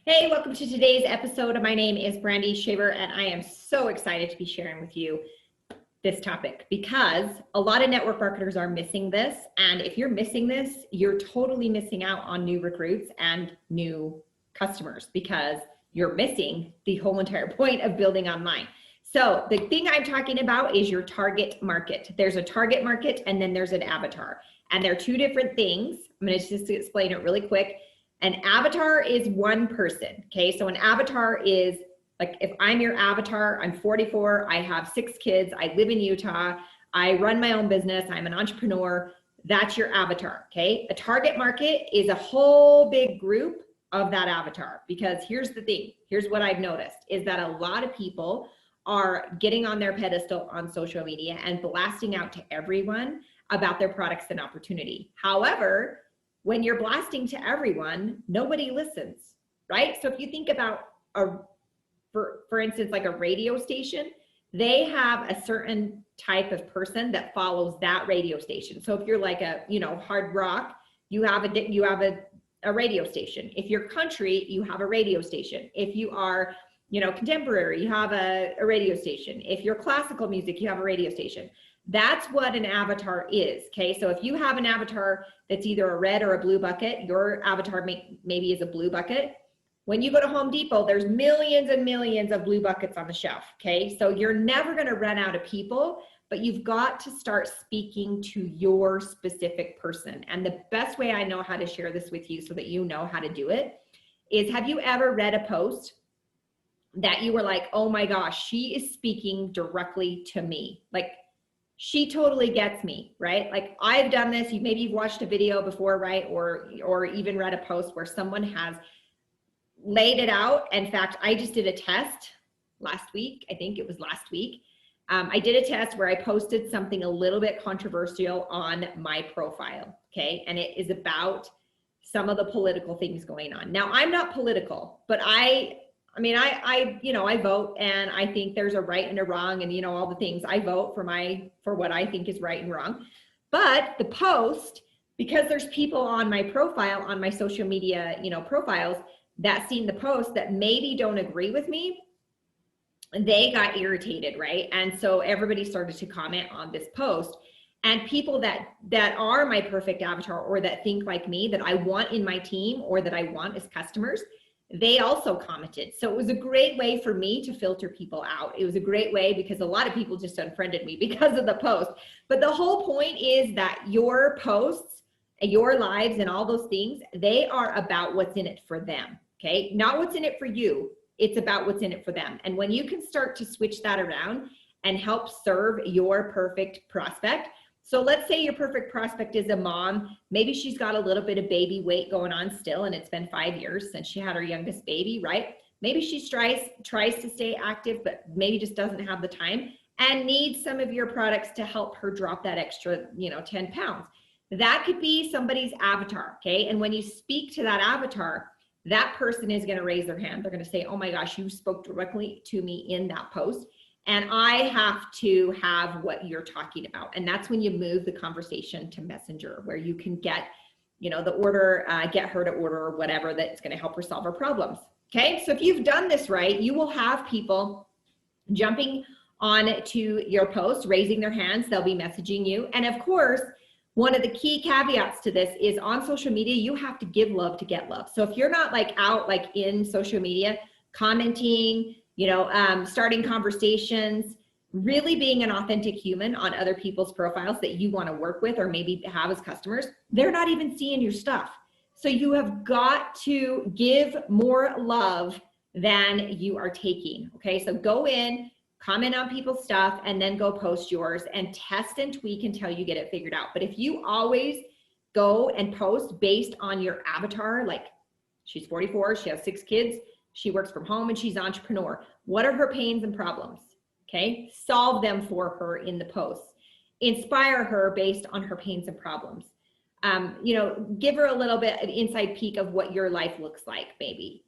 Hey, welcome to today's episode. My name is Brandy Shaver, and I am so excited to be sharing with you this topic because a lot of network marketers are missing this. And if you're missing this, you're totally missing out on new recruits and new customers because you're missing the whole entire point of building online. So the thing I'm talking about is your target market. There's a target market and then there's an avatar. And they're two different things. I'm going to just explain it really quick. An avatar is one person, okay? So an avatar is like, if I'm your avatar, I'm 44, I have 6 kids, I live in Utah, I run my own business, I'm an entrepreneur, that's your avatar, okay? A target market is a whole big group of that avatar, because here's the thing, here's what I've noticed, is that a lot of people are getting on their pedestal on social media and blasting out to everyone about their products and opportunity. However, when you're blasting to everyone, nobody listens, right? So if you think about for instance, like a radio station, they have a certain type of person that follows that radio station. So if you're like a, hard rock, you have a radio station. If you're country, you have a radio station. If you are, contemporary, you have a radio station. If you're classical music, you have a radio station. That's what an avatar is, okay? So if you have an avatar that's either a red or a blue bucket, your avatar maybe is a blue bucket. When you go to Home Depot, there's millions and millions of blue buckets on the shelf, okay? So you're never gonna run out of people, but you've got to start speaking to your specific person. And the best way I know how to share this with you so that you know how to do it is, have you ever read a post that you were like, oh my gosh, she is speaking directly to me? Like, she totally gets me, right? Like, I've done this. Maybe you've watched a video before, right? Or even read a post where someone has laid it out. In fact, I just did a test last week. I think it was last week. I did a test where I posted something a little bit controversial on my profile, okay? And it is about some of the political things going on. Now, I'm not political, but I vote, and I think there's a right and a wrong, and all the things. I vote for what I think is right and wrong. But the post, because there's people on my profile, on my social media, profiles, that seen the post that maybe don't agree with me, they got irritated, right? And so everybody started to comment on this post. And people that are my perfect avatar, or that think like me, that I want in my team, or that I want as customers, they also commented. So it was a great way for me to filter people out. It was a great way because a lot of people just unfriended me because of the post. But the whole point is that your posts, your lives, and all those things, they are about what's in it for them, okay? Not what's in it for you. It's about what's in it for them. And when you can start to switch that around and help serve your perfect prospect. So let's say your perfect prospect is a mom. Maybe she's got a little bit of baby weight going on still, and it's been 5 years since she had her youngest baby, right? Maybe she tries to stay active, but maybe just doesn't have the time and needs some of your products to help her drop that extra, 10 pounds. That could be somebody's avatar, okay? And when you speak to that avatar, that person is gonna raise their hand. They're gonna say, oh my gosh, you spoke directly to me in that post, and I have to have what you're talking about. And that's when you move the conversation to Messenger, where you can get, the order, get her to order or whatever that's going to help her solve her problems. Okay. So if you've done this right, you will have people jumping on to your post, raising their hands. They'll be messaging you. And of course, one of the key caveats to this is, on social media, you have to give love to get love. So if you're not out in social media, commenting, starting conversations, really being an authentic human on other people's profiles that you want to work with or maybe have as customers, they're not even seeing your stuff. So you have got to give more love than you are taking, okay? So go in, comment on people's stuff, and then go post yours and test and tweak until you get it figured out. But if you always go and post based on your avatar, like she's 44, she has 6 kids, she works from home, and she's an entrepreneur. What are her pains and problems? Okay, solve them for her in the posts. Inspire her based on her pains and problems. Give her a little bit of inside peek of what your life looks like, maybe.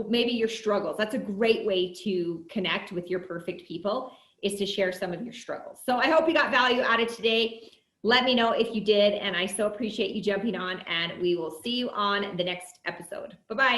Maybe your struggles. That's a great way to connect with your perfect people, is to share some of your struggles. So I hope you got value out of today. Let me know if you did, and I so appreciate you jumping on, and we will see you on the next episode. Bye-bye.